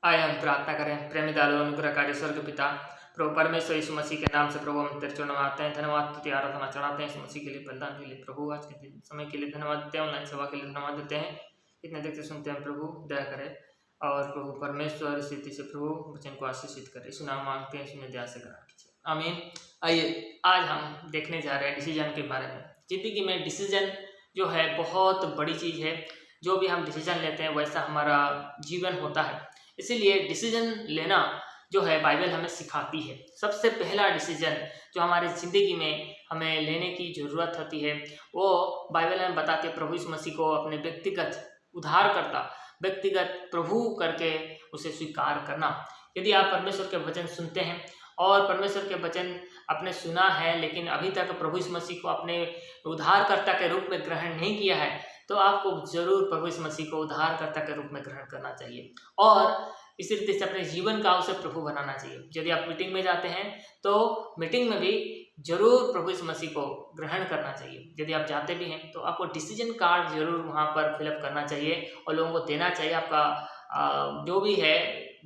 आइए हम प्रार्थना करें। प्रेमी दयालु अनुग्रहकारी स्वर्ग पिता, प्रभु परमेश्वर यीशु मसीह के नाम से प्रभु हम तेरे चरणों में आते हैं। धन्यवाद तुझे आराधना चढ़ाते हैं यीशु मसीह के लिए, बलिदान के लिए। प्रभु आज के दिन समय के लिए धन्यवाद देते हैं, ऑनलाइन सेवा के लिए धन्यवाद देते हैं। इतने देर से सुनते हैं प्रभु, दया करे और प्रभु परमेश्वर इस रीति से प्रभु वचन को आशीषित करे। यीशु नाम मांगते हैं, यीशु ने दया से ग्रहण कीजिए, आमीन। आइए आज हम देखने जा रहे हैं डिसीजन के बारे में। जिंदगी में डिसीजन जो है बहुत बड़ी चीज़ है। जो भी हम डिसीजन लेते हैं वैसा हमारा जीवन होता है। इसीलिए डिसीजन लेना जो है बाइबल हमें सिखाती है। सबसे पहला डिसीजन जो हमारी ज़िंदगी में हमें लेने की ज़रूरत होती है वो बाइबल हमें बताती है प्रभु यीशु मसीह को अपने व्यक्तिगत उद्धारकर्ता, व्यक्तिगत प्रभु करके उसे स्वीकार करना। यदि आप परमेश्वर के वचन सुनते हैं और परमेश्वर के वचन आपने सुना है लेकिन अभी तक प्रभु यीशु मसीह को अपने उद्धारकर्ता के रूप में ग्रहण नहीं किया है, तो आपको जरूर प्रभु यीशु मसीह को उद्धारकर्ता के रूप में ग्रहण करना चाहिए और इसी रीति से अपने जीवन का उसे प्रभु बनाना चाहिए। यदि आप मीटिंग में जाते हैं तो मीटिंग में भी जरूर प्रभु यीशु मसीह को ग्रहण करना चाहिए। यदि आप जाते भी हैं तो आपको डिसीजन कार्ड जरूर वहाँ पर फिलअप करना चाहिए और लोगों को देना चाहिए। आपका जो भी है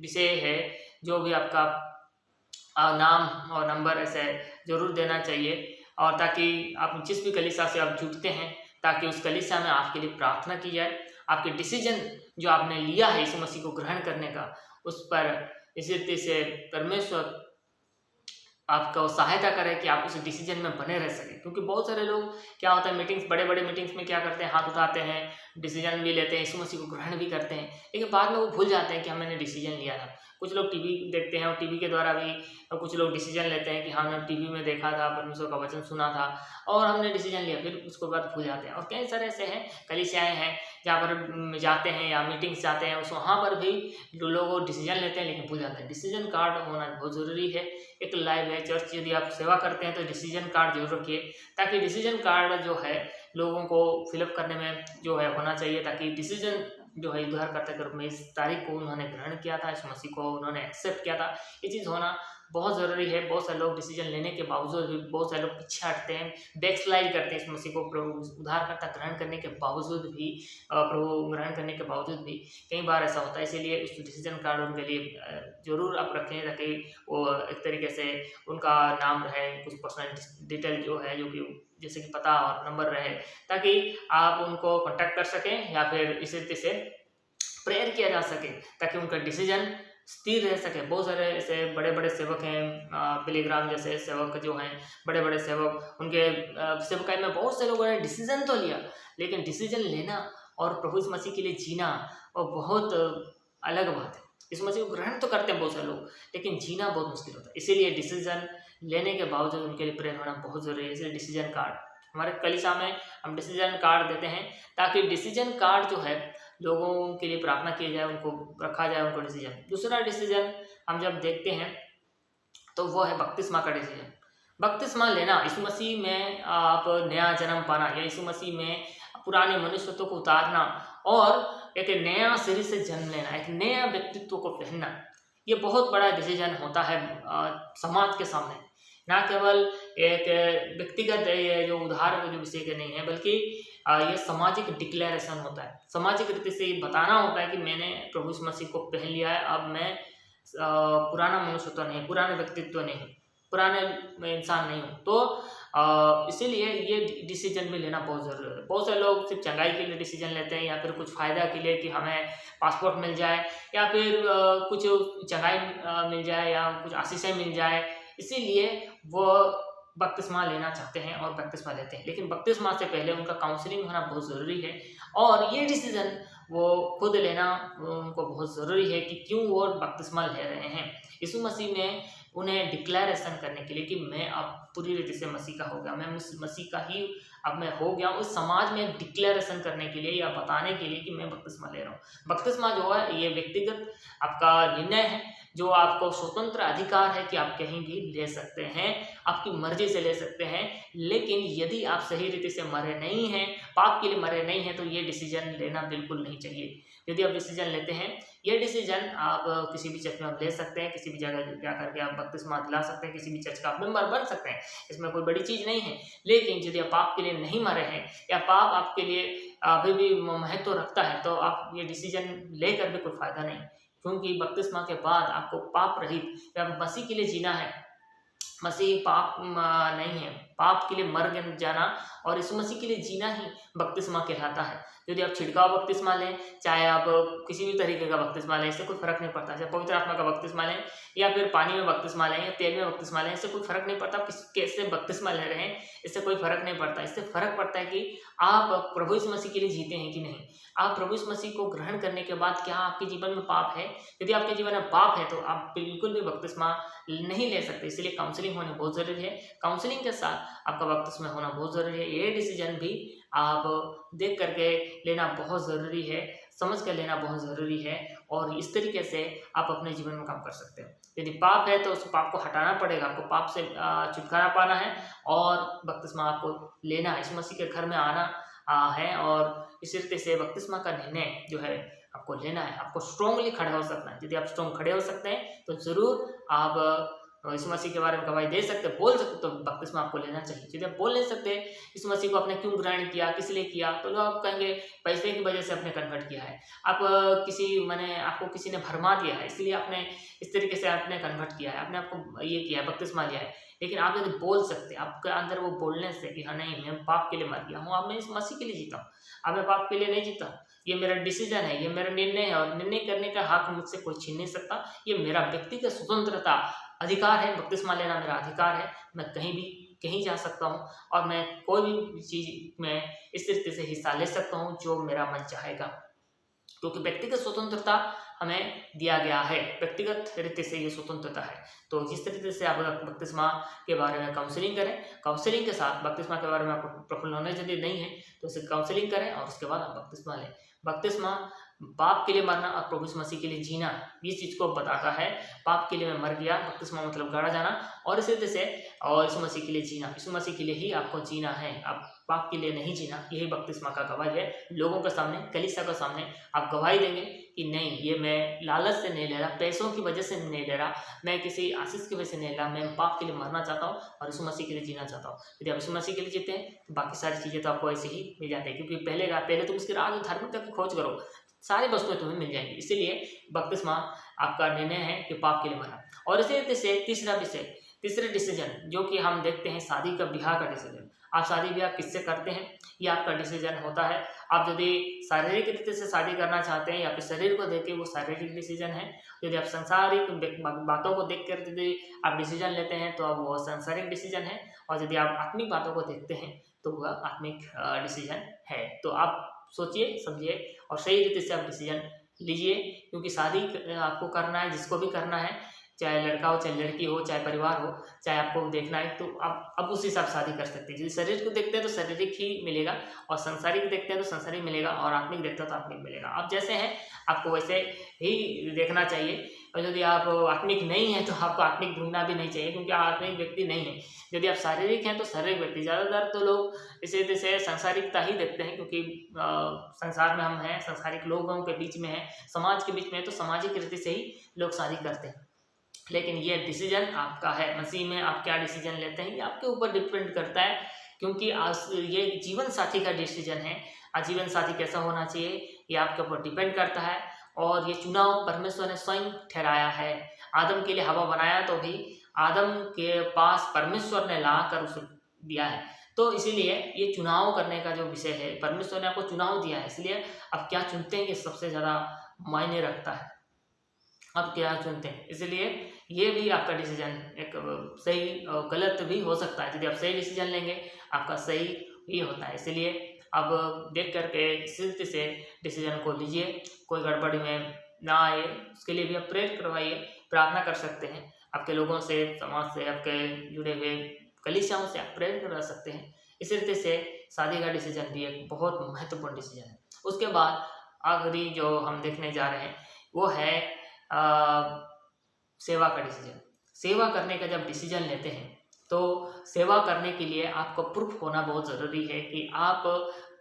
विषय है, जो भी आपका नाम और नंबर ऐसे जरूर देना चाहिए, और ताकि आप जिस भी कलीसिया से आप जुड़ते हैं ताकि उस कलीसिया में आपके लिए प्रार्थना की जाए। आपके डिसीजन जो आपने लिया है यीशु मसीह को ग्रहण करने का, उस पर इस रीति से परमेश्वर आपको सहायता करे कि आप उस डिसीजन में बने रह सकें। क्योंकि बहुत सारे लोग क्या होता है, मीटिंग्स बड़े बड़े मीटिंग्स में क्या करते हैं, हाथ उठाते हैं, डिसीजन भी लेते हैं, यीशु मसीह को ग्रहण भी करते हैं, लेकिन बाद में वो भूल जाते हैं कि हमने डिसीजन लिया था। कुछ लोग टीवी देखते हैं और टीवी के द्वारा भी कुछ लोग डिसीजन लेते हैं कि हाँ हमने टीवी में देखा था, परमेश्वर का वचन सुना था और हमने डिसीजन लिया, फिर उसके बाद भूल जाते हैं। और कई सारे ऐसे हैं कलीसियाएँ हैं जहाँ पर जाते हैं या मीटिंग्स जाते हैं, उस वहाँ पर भी लोग डिसीजन लेते हैं लेकिन भूल जाते हैं। डिसीजन कार्ड होना बहुत ज़रूरी है। एक लाइव है चर्च, यदि आप सेवा करते हैं तो डिसीजन कार्ड जरूर रखिए, ताकि डिसीजन कार्ड जो है लोगों को फिलअप करने में जो है होना चाहिए, ताकि डिसीजन जो है उद्धारकर्ता के रूप में इस तारीख को उन्होंने ग्रहण किया था, इस मसीह को उन्होंने एक्सेप्ट किया था, ये चीज़ होना बहुत ज़रूरी है। बहुत सारे लोग डिसीजन लेने के बावजूद भी बहुत सारे लोग पीछे हटते हैं, बैकस्लाइड करते हैं। इस मसीह को प्रभु उद्धारकर्ता ग्रहण करने के बावजूद भी, प्रभु ग्रहण करने के बावजूद भी कई बार ऐसा होता है। इसीलिए उस डिसीजन कार्ड उनके लिए ज़रूर आप रखें, ताकि वो एक तरीके से उनका नाम रहे, कुछ पर्सनल डिटेल जो है, जो कि जैसे कि पता और नंबर रहे, ताकि आप उनको कॉन्टैक्ट कर सकें या फिर इस रीति से प्रेयर किया जा सके, ताकि उनका डिसीजन स्थिर रह सके। बहुत सारे ऐसे बड़े बड़े सेवक हैं, बिलीग्राम जैसे सेवक जो हैं, बड़े बड़े सेवक, उनके सेवकाई में बहुत से लोगों ने डिसीजन तो लिया, लेकिन डिसीजन लेना और प्रभु यीशु मसीह के लिए जीना और बहुत अलग बात है। इस मसीह को ग्रहण तो करते हैं बहुत सारे लोग, लेकिन जीना बहुत मुश्किल होता है। इसीलिए डिसीजन लेने के बावजूद उनके लिए प्रेयर होना बहुत ज़रूरी है। इसलिए डिसीजन कार्ड हमारे कलीसिया में हम डिसीजन कार्ड देते हैं, ताकि डिसीजन कार्ड जो है लोगों के लिए प्रार्थना की जाए, उनको रखा जाए उनको डिसीजन। दूसरा डिसीजन हम जब देखते हैं तो वो है बपतिस्मा का डिसीजन। बपतिस्मा लेना, यीशु मसीह में आप नया जन्म पाना या यीशु मसीह में पुराने मनुष्यत्व को उतारना और एक नया सिरे से जन्म लेना, एक नया व्यक्तित्व को पहनना, ये बहुत बड़ा डिसीजन होता है समाज के सामने। ना केवल एक व्यक्तिगत ये जो उदाहरण जो विषय के नहीं है, बल्कि ये सामाजिक डिक्लेरेशन होता है। सामाजिक रीति से ये बताना होता है कि मैंने प्रभु यीशु मसीह को पहन लिया है, अब मैं पुराना मनुष्यत्व नहीं, पुराने व्यक्तित्व नहीं, पुराने इंसान नहीं हूँ। तो इसीलिए ये डिसीजन भी लेना बहुत ज़रूरी है। बहुत सारे लोग सिर्फ चंगाई के लिए डिसीजन लेते हैं या फिर कुछ फ़ायदा के लिए कि हमें पासपोर्ट मिल जाए या फिर कुछ चंगाई मिल जाए या कुछ आशीषें मिल जाए, इसीलिए वो बपतिस्मा लेना चाहते हैं और बपतिस्मा लेते हैं। लेकिन बपतिस्मा से पहले उनका काउंसलिंग होना बहुत ज़रूरी है और ये डिसीजन वो खुद लेना उनको बहुत ज़रूरी है कि क्यों वो बपतिस्मा ले रहे हैं। यीशु मसीह ने उन्हें डिक्लेरेशन करने के लिए कि मैं अब पूरी रीति से मसीह का हो गया, मैं मसीह का ही अब मैं हो गया, उस समाज में डिक्लेरेशन करने के लिए या बताने के लिए कि मैं बपतिस्मा ले रहा हूँ। बपतिस्मा जो है ये व्यक्तिगत आपका निर्णय है, जो आपको स्वतंत्र अधिकार है कि आप कहीं भी ले सकते हैं, आपकी मर्जी से ले सकते हैं। लेकिन यदि आप सही रीति से मरे नहीं हैं, पाप के लिए मरे नहीं हैं, तो ये डिसीजन लेना बिल्कुल नहीं चाहिए। यदि आप डिसीजन लेते हैं, ये डिसीजन आप किसी भी चर्च में आप ले सकते हैं, किसी भी जगह जा करके आप बपतिस्मा दिला सकते हैं, किसी भी चर्च का आप मेंबर बन सकते हैं, इसमें कोई बड़ी चीज़ नहीं है। लेकिन यदि आप पाप के लिए नहीं मरे हैं या पाप आपके लिए अभी भी महत्व रखता है, तो आप ये डिसीजन लेकर भी कोई फ़ायदा नहीं, क्योंकि बपतिस्मा के बाद आपको पाप रहित या मसीह के लिए जीना है। मसीह पाप नहीं है, पाप के लिए मर जाना और यीशु मसीह के लिए जीना ही बपतिस्मा कहलाता है। यदि आप छिड़काव बपतिस्मा लें, चाहे आप किसी भी तरीके का बपतिस्मा लें, इससे कोई फर्क नहीं पड़ता। चाहे पवित्र आत्मा का बपतिस्मा लें या फिर पानी में बपतिस्मा लें या तेल में बपतिस्मा लें, इससे कोई फर्क नहीं पड़ता। किस कैसे बपतिस्मा ले रहे हैं, इससे कोई फर्क नहीं पड़ता। इससे फर्क पड़ता है कि आप प्रभु यीशु मसीह के लिए जीते हैं कि नहीं। आप प्रभु यीशु मसीह को ग्रहण करने के बाद क्या आपके जीवन में पाप है? यदि आपके जीवन में पाप है तो आप बिल्कुल भी बपतिस्मा नहीं ले सकते। इसलिए काउंसलिंग होना बहुत ज़रूरी है। काउंसलिंग के साथ आपका बपतिस्मा होना बहुत ज़रूरी है। ये डिसीजन भी आप देख करके लेना बहुत ज़रूरी है, समझ कर लेना बहुत ज़रूरी है और इस तरीके से आप अपने जीवन में काम कर सकते हैं। यदि पाप है तो उस पाप को हटाना पड़ेगा, आपको पाप से छुटकारा पाना है और बपतिस्मा आपको लेना है, यीशु मसीह के घर में आना है और इस तरीके से बपतिस्मा का निर्णय जो है आपको लेना है। आपको स्ट्रांगली खड़ा हो सकना है। यदि आप स्ट्रांग खड़े हो सकते हैं तो ज़रूर आप यीशु मसीह के बारे में गवाही दे सकते, बोल सकते, तो बपतिस्मा आपको लेना चाहिए। यदि आप बोल नहीं सकते यीशु मसीह को आपने क्यों ग्रहण किया, किस लिए किया, तो लोग आप कहेंगे पैसे की वजह से आपने कन्वर्ट किया है, आप आपको किसी ने भरमा दिया है इसलिए आपने इस तरीके से आपने कन्वर्ट किया है, आपने आपको ये किया है, बपतिस्मा लिया है। लेकिन आप यदि बोल सकते, आपके अंदर वो बोलने से कि हाँ नहीं, मैं पाप के लिए मर गया हूँ, अब मैं इस मसीह के लिए जीता हूँ, अब मैं पाप के लिए नहीं जीता, ये मेरा डिसीजन है, ये मेरा निर्णय है और निर्णय करने का हक मुझसे कोई छीन नहीं सकता। ये मेरा व्यक्तिगत स्वतंत्रता अधिकार है, बपतिस्मा लेना मेरा अधिकार है। मैं कहीं भी कहीं जा सकता हूँ और मैं कोई भी चीज़ में इस तरीके से हिस्सा ले सकता हूँ जो मेरा मन चाहेगा, क्योंकि व्यक्तिगत स्वतंत्रता हमें दिया गया है, व्यक्तिगत रीति से ये स्वतंत्रता है। तो जिस तरीके से आप बपतिस्मा के बारे में काउंसलिंग करें, काउंसलिंग के साथ बपतिस्मा के बारे में आपको प्रफुल्ल नॉलेज यदि नहीं है तो उसे काउंसलिंग करें और उसके बाद आप बपतिस्मा लें। बपतिस्मा पाप के लिए मरना और प्रभु यीशु मसीह के लिए जीना, ये चीज़ को बताता है। पाप के लिए मैं मर गया, बपतिस्मा मतलब गाड़ा जाना, और इसी तरह से और यीशु मसीह के लिए जीना, यीशु मसीह के लिए ही आपको जीना है, आप पाप के लिए नहीं जीना। यही बपतिस्मा का गवाही है। लोगों के सामने, कलीसिया के सामने आप गवाही देंगे कि नहीं, ये मैं लालच से नहीं ले रहा, पैसों की वजह से नहीं ले रहा, मैं किसी आशीष की वजह से नहीं ले रहा, मैं पाप के लिए मरना चाहता हूँ और यीशु मसीह के लिए जीना चाहता हूँ। यदि आप यीशु मसीह के लिए जीते हैं तो बाकी सारी चीज़ें तो आपको ऐसे ही मिल जाती है, क्योंकि पहले तुम उसके राज धार्मिकता की खोज करो, सारी वस्तुएं तुम्हें मिल जाएंगी। इसीलिए बपतिस्मा आपका निर्णय है कि पाप के लिए मरना। और इसी तरीके से तीसरा डिसीजन जो कि हम देखते हैं, शादी का ब्याह का डिसीजन। आप शादी ब्याह किससे करते हैं, ये आपका डिसीजन होता है। आप यदि शारीरिक रीति से शादी करना चाहते हैं या फिर शरीर को देख के, वो शारीरिक डिसीजन है। यदि आप सांसारिक बातों को देख कर यदि आप डिसीजन लेते हैं तो अब वो सांसारिक डिसीजन है, और यदि आप आत्मिक बातों को देखते हैं तो वह आत्मिक डिसीजन है। तो आप सोचिए, समझिए और सही रीति से आप डिसीजन लीजिए, क्योंकि शादी आपको करना है, जिसको भी करना है, चाहे लड़का हो, चाहे लड़की हो, चाहे परिवार हो, चाहे आपको देखना है, तो आप अब उस हिसाब से शादी कर सकते हैं। यदि शरीर को देखते हैं तो शारीरिक ही मिलेगा, और संसारिक देखते हैं तो संसारिक मिलेगा, और आत्मिक देखते हैं तो आत्मिक मिलेगा। आप जैसे हैं आपको वैसे ही देखना चाहिए, और यदि आप आत्मिक नहीं है तो आपको आत्मिक ढूंढना भी नहीं चाहिए, क्योंकि आत्मिक व्यक्ति नहीं है। यदि आप शारीरिक हैं तो शारीरिक व्यक्ति, ज़्यादातर तो लोग इसे जैसे सांसारिकता ही देखते हैं, क्योंकि संसार में हम हैं, सांसारिक लोगों के बीच में हैं, समाज के बीच में, तो सामाजिक रीति से ही लोग शादी करते हैं। लेकिन ये डिसीजन आपका है, मसीह में आप क्या डिसीजन लेते हैं ये आपके ऊपर डिपेंड करता है, क्योंकि ये जीवन साथी का डिसीजन है। आजीवन साथी कैसा होना चाहिए ये आपके ऊपर डिपेंड करता है, और ये चुनाव परमेश्वर ने स्वयं ठहराया है। आदम के लिए हवा बनाया तो भी आदम के पास परमेश्वर ने ला कर उसे दिया है, तो इसीलिए ये चुनाव करने का जो विषय है, परमेश्वर ने आपको चुनाव दिया है, इसलिए अब क्या चुनते हैं ये सबसे ज़्यादा मायने रखता है, आप क्या चुनते हैं। इसलिए ये भी आपका डिसीजन एक सही गलत भी हो सकता है। यदि आप सही डिसीजन लेंगे आपका सही ही होता है। इसलिए अब देख करके सिद्ध से डिसीजन को लीजिए, कोई गड़बड़ी में ना आए, उसके लिए भी आप प्रेरित करवाइए, प्रार्थना कर सकते हैं आपके लोगों से, समाज से, आपके जुड़े हुए कलीसियाओं से आप प्रेरित करवा सकते हैं। इस रीति से शादी का डिसीजन भी एक बहुत महत्वपूर्ण डिसीजन है। उसके बाद आखिरी जो हम देखने जा रहे हैं वो है सेवा का डिसीजन। सेवा करने का जब डिसीजन लेते हैं तो सेवा करने के लिए आपको प्रूफ होना बहुत ज़रूरी है कि आप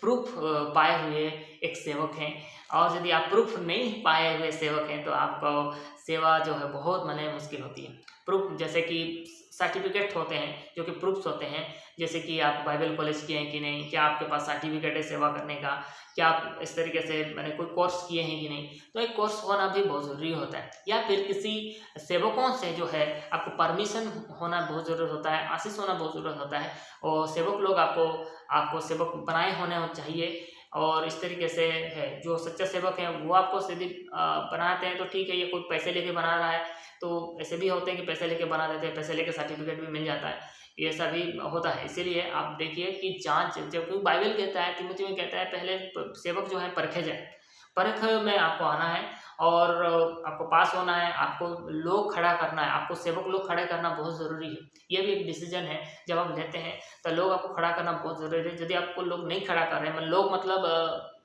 प्रूफ पाए हुए एक सेवक हैं। और यदि आप प्रूफ नहीं पाए हुए सेवक हैं तो आपको सेवा जो है बहुत माने मुश्किल होती है। प्रूफ जैसे कि सर्टिफिकेट होते हैं जो कि प्रूफ्स होते हैं, जैसे कि आप बाइबल कॉलेज किए हैं कि नहीं, क्या आपके पास सर्टिफिकेट है सेवा करने का, क्या आप इस तरीके से मैंने कोई कोर्स किए हैं कि नहीं। तो एक कोर्स होना भी बहुत ज़रूरी होता है। या फिर किसी सेवकों से जो है आपको परमिशन होना बहुत ज़रूरत होता है, आशीष होना बहुत ज़रूरत होता है। और सेवक लोग आपको सेवक बनाए होने चाहिए। और इस तरीके से है, जो सच्चा सेवक है वो आपको यदि बनाते हैं तो ठीक है, ये कोई पैसे लेके बना रहा है तो ऐसे भी होते हैं कि पैसे लेके बना देते हैं, पैसे लेके सर्टिफिकेट भी मिल जाता है, ये ऐसा भी होता है। इसीलिए आप देखिए कि जांच, जब कोई बाइबल कहता है, तिमुथी में कहता है पहले सेवक जो है परखे जाए, परख में आपको आना है और आपको पास होना है, आपको लोग खड़ा करना है, आपको सेवक लोग खड़े करना बहुत ज़रूरी है। ये भी एक डिसीजन है, जब आप लेते हैं तो लोग आपको खड़ा करना बहुत ज़रूरी है। यदि आपको लोग नहीं खड़ा कर रहे हैं, लोग मतलब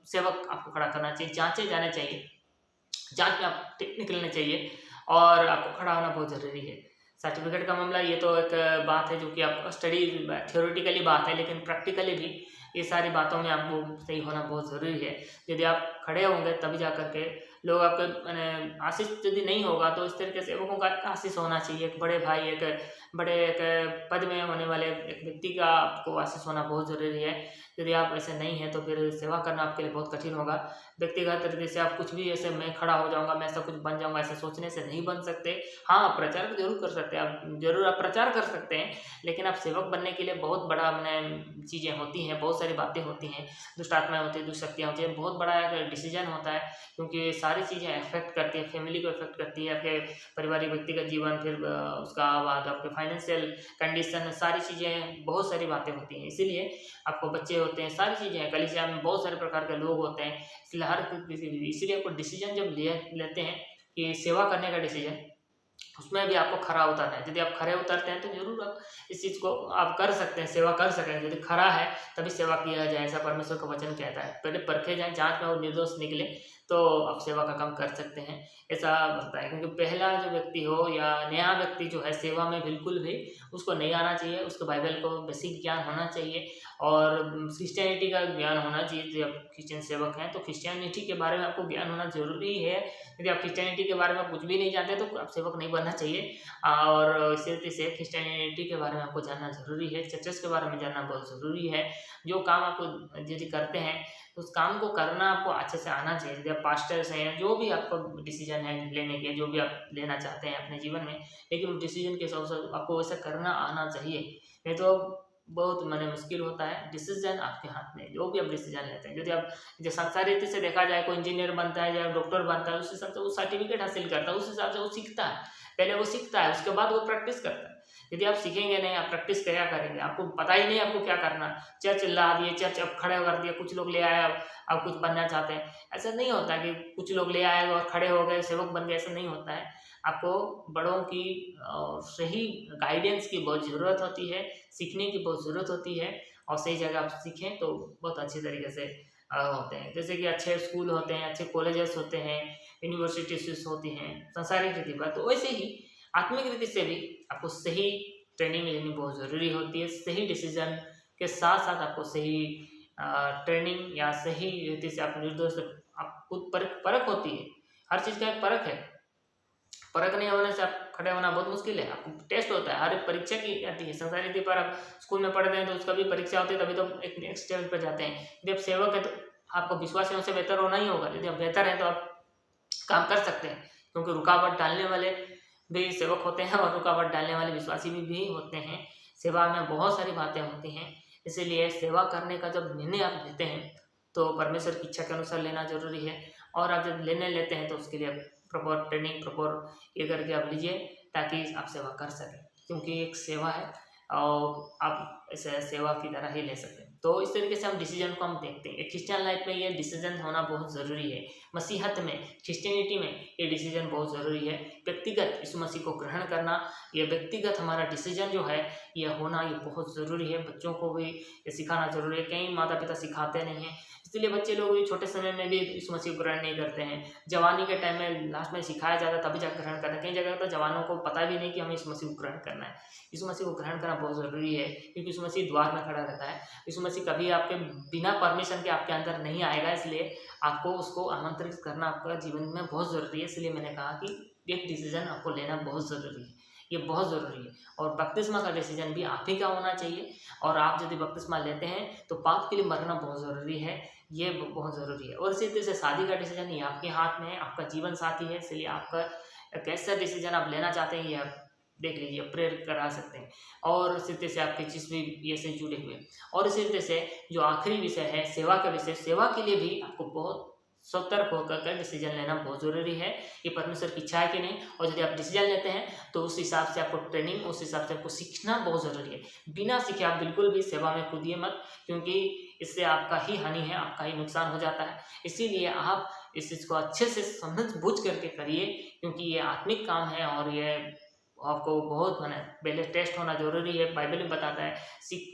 सेवक आपको खड़ा करना चाहिए, जांचे जाने चाहिए, जांच में आप निकलने चाहिए और आपको खड़ा होना बहुत ज़रूरी है। सर्टिफिकेट का मामला ये तो एक बात है जो कि आप स्टडी थ्योरेटिकली बात है, लेकिन प्रैक्टिकली भी ये सारी बातों में आपको सही होना बहुत ज़रूरी है। यदि आप खड़े होंगे तभी जा कर के लोग आपके मैंने आशीष यदि नहीं होगा तो इस तरीके से सेवकों का आशीष होना चाहिए। एक बड़े भाई, एक बड़े एक पद में होने वाले एक व्यक्ति का आपको आशीष होना बहुत ज़रूरी है। यदि आप ऐसे नहीं हैं तो फिर सेवा करना आपके लिए बहुत कठिन होगा। व्यक्तिगत तरीके से आप कुछ भी ऐसे मैं खड़ा हो जाऊँगा, मैं ऐसा कुछ बन जाऊँगा, ऐसे सोचने से नहीं बन सकते। हाँ, प्रचार जरूर कर सकते हैं आप, जरूर आप प्रचार कर सकते हैं, लेकिन आप सेवक बनने के लिए बहुत बड़ा मैंने चीज़ें होती हैं, बहुत सारी बातें होती हैं, दुष्ट आत्माएँ होती हैं, दुष्ट शक्तियाँ होती हैं, बहुत बड़ा एक डिसीजन होता है। क्योंकि सारी चीज़ें अफेक्ट करती है, फैमिली को अफेक्ट करती है, आपके पारिवारिक व्यक्तिगत जीवन, फिर उसका बाद आपके फाइनेंशियल कंडीशन, सारी चीज़ें, बहुत सारी बातें होती हैं। इसीलिए आपको बच्चे होते हैं, सारी चीज़ें हैं, कलीसिया में बहुत सारे प्रकार के लोग होते हैं, इसलिए इसीलिए आपको डिसीजन जब लेते हैं कि सेवा करने का डिसीजन, उसमें भी आपको खरा उतरना है। यदि आप खरे उतरते हैं तो जरूर आप इस चीज़ को आप कर सकते हैं, सेवा कर सकेंगे। यदि खरा है तभी सेवा किया जाए, ऐसा परमेश्वर का वचन कहता है। पहले परखे जाएं, जांच में वो निर्दोष निकले तो आप सेवा का काम कर सकते हैं, ऐसा होता है। क्योंकि पहला जो व्यक्ति हो या नया व्यक्ति जो है सेवा में बिल्कुल भी उसको नहीं आना चाहिए, उसको बाइबल को बेसिक ज्ञान होना चाहिए और क्रिश्चियनिटी का ज्ञान होना चाहिए। जब क्रिश्चियन सेवक हैं तो क्रिश्चियनिटी के बारे में आपको ज्ञान होना जरूरी है। यदि आप क्रिश्चियनिटी के बारे में कुछ भी नहीं जानते तो आप सेवक नहीं बनना चाहिए। और इसी रीति से क्रिश्चियनिटी के बारे में आपको जानना ज़रूरी है, चर्चेस के बारे में जानना बहुत ज़रूरी है। जो काम आपको यदि करते हैं तो उस काम को करना आपको अच्छे से आना चाहिए। यदि आप पास्टर्स हैं, जो भी आपको डिसीजन है लेने के, जो भी आप लेना चाहते हैं अपने जीवन में, लेकिन उस डिसीजन के हिसाब से आपको वैसा करना आना चाहिए। नहीं तो बहुत माने मुश्किल होता है। डिसीजन आपके हाथ में, जो भी आप डिसीजन लेते हैं। यदि आप जो संसारी रीति से देखा जाए, कोई इंजीनियर बनता है या डॉक्टर बनता है, उस हिसाब से वो सर्टिफिकेट हासिल करता है, उस हिसाब से वो सीखता है। पहले वो सीखता है, उसके बाद वो प्रैक्टिस करता है। यदि आप सीखेंगे नहीं, आप प्रैक्टिस क्या करेंगे, आपको पता ही नहीं आपको क्या करना। चर्च ला दिए, चर्च अब खड़े कर दिए, कुछ लोग ले आए, अब कुछ बनना चाहते हैं। ऐसा नहीं होता कि कुछ लोग ले आए और खड़े हो गए सेवक बन गए, ऐसा नहीं होता है। आपको बड़ों की सही गाइडेंस की बहुत ज़रूरत होती है, सीखने की बहुत ज़रूरत होती है और सही जगह आप सीखें तो बहुत अच्छी तरीके से होते हैं। जैसे कि अच्छे स्कूल होते हैं, अच्छे कॉलेजेस होते हैं, यूनिवर्सिटीज होती हैं सांसारिक रीति पर, तो वैसे ही आत्मिक रीति से भी आपको सही ट्रेनिंग लेनी बहुत ज़रूरी होती है। सही डिसीजन के साथ साथ आपको सही ट्रेनिंग या सही रीति से आप निर्दोष आप खुद परख होती है। हर चीज़ का एक परख है, परख नहीं होने से आप खड़े होना बहुत मुश्किल है। आपको टेस्ट होता है, हर एक परीक्षा की आती है। संसारी रीति पर आप स्कूल में पढ़ते हैं तो उसका भी परीक्षा होती है, तभी तो एक नेक्स्ट स्टेज पर जाते हैं। यदि आप सेवक है तो आपको विश्वासियों से बेहतर होना ही होगा। यदि आप बेहतर हैं तो आप काम कर सकते हैं, क्योंकि रुकावट डालने वाले भी सेवक होते हैं और रुकावट डालने वाले विश्वासी भी होते हैं। सेवा में बहुत सारी बातें होती हैं, इसीलिए सेवा करने का जब निर्णय आप लेते हैं तो परमेश्वर की इच्छा के अनुसार लेना जरूरी है। और आप जब निर्णय लेते हैं तो उसके लिए प्रॉपर ट्रेनिंग, प्रॉपर ये करके आप लीजिए ताकि आप सेवा कर सकें, क्योंकि एक सेवा है और आप इसे सेवा की तरह ही ले सकते हैं। तो इस तरीके से हम डिसीजन को हम देखते हैं। एक क्रिश्चियन लाइफ में ये डिसीजन होना बहुत ज़रूरी है। मसीहत में, क्रिश्चियनिटी में ये डिसीजन बहुत ज़रूरी है। व्यक्तिगत यीशु मसीह को ग्रहण करना, ये व्यक्तिगत हमारा डिसीजन जो है ये होना ये बहुत ज़रूरी है। बच्चों को भी ये सिखाना ज़रूरी है। कई माता पिता सिखाते नहीं हैं, इसलिए बच्चे लोग भी छोटे समय में भी यीशु मसीह को ग्रहण नहीं करते हैं। जवानी के टाइम में लास्ट में सिखाया जाता है तभी जाकर ग्रहण करते हैं। कई जगह तो जवानों को पता भी नहीं कि हमें यीशु मसीह को ग्रहण करना है। यीशु मसीह को ग्रहण करना बहुत ज़रूरी है, क्योंकि यीशु मसीह द्वार में खड़ा रहता है। यीशु मसीह कभी आपके बिना परमिशन के आपके अंदर नहीं आएगा, इसलिए आपको उसको आमंत्रित करना आपका जीवन में बहुत ज़रूरी है। इसलिए मैंने कहा कि एक डिसीजन आपको लेना बहुत ज़रूरी है, ये बहुत ज़रूरी है। और बपतिस्मा का डिसीजन भी आप ही का होना चाहिए। और आप यदि बपतिस्मा लेते हैं तो पाप के लिए मरना बहुत ज़रूरी है, ये बहुत ज़रूरी है। और इसी तरह से शादी का डिसीजन ये आपके हाथ में है, आपका जीवन साथी है, इसलिए आपका कैसा डिसीजन आप लेना चाहते हैं ये आप देख लीजिए, प्रेयर करा सकते हैं। और इसी तरह से आपके जिस भी ये से जुड़े हुए, और इसी तरह से जो आखिरी विषय है सेवा का विषय, सेवा के लिए भी आपको बहुत सतर्क होकर डिसीजन लेना बहुत ज़रूरी है। ये परमेश्वर की इच्छा है कि नहीं, और यदि आप डिसीजन लेते हैं तो उस हिसाब से आपको ट्रेनिंग, उस हिसाब से आपको सीखना बहुत ज़रूरी है। बिना सीखे आप बिल्कुल भी सेवा में कूदिए मत, क्योंकि इससे आपका ही हानि है, आपका ही नुकसान हो जाता है। इसीलिए आप इस चीज़ को अच्छे से समझ बूझ करके करिए, क्योंकि ये आत्मिक काम है और ये आपको बहुत माने पहले टेस्ट होना ज़रूरी है। बाइबल में बताता है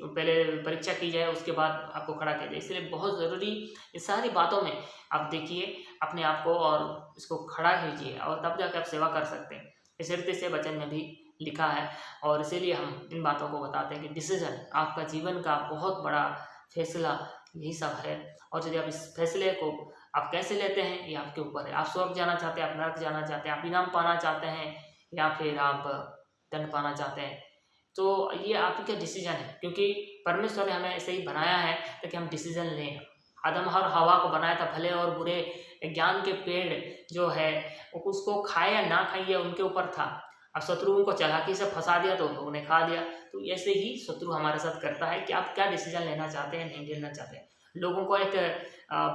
पहले परीक्षा की जाए, उसके बाद आपको खड़ा किया जाए। इसलिए बहुत ज़रूरी इस सारी बातों में आप देखिए अपने आप को और इसको खड़ा कीजिए, और तब जाकर आप सेवा कर सकते हैं। इस रीति से वचन में भी लिखा है, और इसीलिए हम इन बातों को बताते हैं कि डिसीजन आपका जीवन का बहुत बड़ा फैसला यही सब है। और यदि आप इस फैसले को आप कैसे लेते हैं ये आपके ऊपर है। आप स्वर्ग जाना चाहते हैं, आप नरक जाना चाहते हैं, आप इनाम पाना चाहते हैं या फिर आप दंड पाना चाहते हैं, तो ये आप ही का डिसीजन है। क्योंकि परमेश्वर ने हमें ऐसे ही बनाया है ताकि हम डिसीजन लें। आदम और हवा को बनाया था भले और बुरे ज्ञान के पेड़ जो है उसको खाए या ना खाए ये उनके ऊपर था। अब शत्रु उनको चालाकी से फंसा दिया तो उन्हें खा दिया। तो ऐसे ही शत्रु हमारे साथ करता है कि आप क्या डिसीजन लेना चाहते हैं, नहीं लेना चाहते हैं। लोगों को एक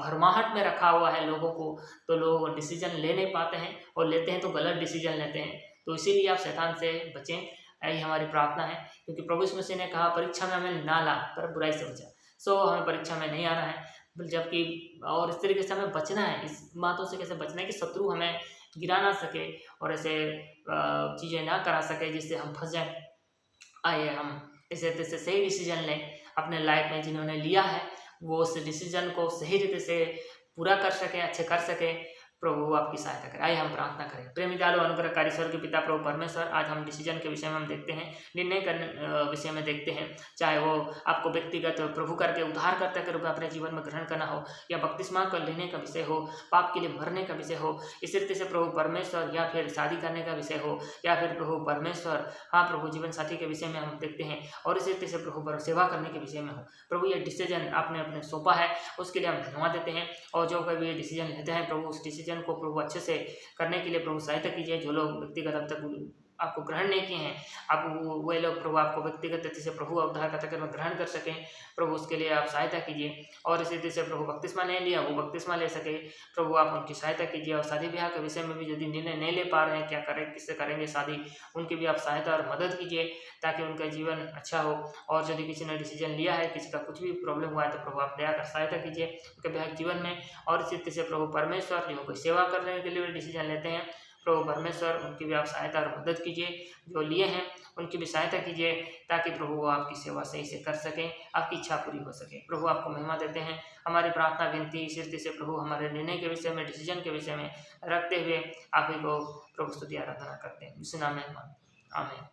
भरमाहट में रखा हुआ है लोगों को, तो लोग डिसीजन ले नहीं पाते हैं, और लेते हैं तो गलत डिसीजन लेते हैं। तो इसीलिए आप शैतान से बचें, यही हमारी प्रार्थना है। क्योंकि प्रभु यीशु मसीह ने कहा परीक्षा में हमें ना ला पर बुराई से बचा। सो हमें परीक्षा में नहीं आना है, जबकि और इस तरीके से हमें बचना है। इस बातों से कैसे बचना है कि शत्रु हमें गिरा ना सके और ऐसे चीज़ें ना करा सके जिससे हम फंस जाएं। आइए हम इस रीति से सही डिसीजन लें अपने लाइफ में, जिन्होंने लिया है वो उस डिसीजन को सही रीति से पूरा कर सकें, अच्छे कर सकें। प्रभु आपकी सहायता करें। आइए हम प्रार्थना करें। प्रेमी दयालु अनुग्रहकारी स्वर्गीय पिता प्रभु परमेश्वर, आज हम डिसीजन के विषय में हम देखते हैं, निर्णय करने विषय में देखते हैं, चाहे वो आपको व्यक्तिगत प्रभु करके उद्धारकर्ता के रूप में अपने जीवन में ग्रहण करना हो, या बपतिस्मा कर लेने का विषय हो, पाप के लिए मरने का विषय हो, इस रीति से प्रभु परमेश्वर, या फिर शादी करने का विषय हो, या फिर प्रभु परमेश्वर हाँ प्रभु जीवन साथी के विषय में हम देखते हैं, और इस रीति से प्रभु सेवा करने के विषय में हो। प्रभु ये डिसीजन आपने अपने सौंपा है, उसके लिए हम धन्यवाद देते हैं। और जो कभी ये डिसीजन लेते हैं प्रभु, उस डिसीजन को प्रभु अच्छे से करने के लिए प्रभु सहायता कीजिए। जो लोग व्यक्तिगत अब तक आपको ग्रहण नहीं किए हैं, आप वे लोग प्रभु आपको व्यक्तिगत रीति से प्रभु उद्धारकर्ता के रूप में ग्रहण कर सकें। प्रभु उसके लिए आप सहायता कीजिए। और इसी रीति से प्रभु बपतिस्मा नहीं लिया वो बपतिस्मा ले सके, प्रभु आप उनकी सहायता कीजिए। और शादी ब्याह के विषय में भी यदि निर्णय नहीं ले पा रहे हैं, क्या करें, किससे करेंगे शादी, उनकी भी आप सहायता और मदद कीजिए ताकि उनका जीवन अच्छा हो। और यदि किसी ने डिसीजन लिया है, किसी का कुछ भी प्रॉब्लम हुआ है, तो प्रभु आप दया कर सहायता कीजिए उनके ब्याह जीवन में। और इसी रीति से प्रभु परमेश्वर जो कोई सेवा करने के लिए डिसीजन लेते हैं, प्रभु परमेश्वर उनकी भी आप सहायता और मदद कीजिए। जो लिए हैं उनकी भी सहायता कीजिए ताकि प्रभु वो आपकी सेवा सही से कर सकें, आपकी इच्छा पूरी हो सके। प्रभु आपको महिमा देते हैं। हमारी प्रार्थना विनती इस रीति से प्रभु हमारे निर्णय के विषय में, डिसीजन के विषय में रखते हुए आप ही को प्रभु स्तुति आराधना करते हैं। इस नाम में आमीन।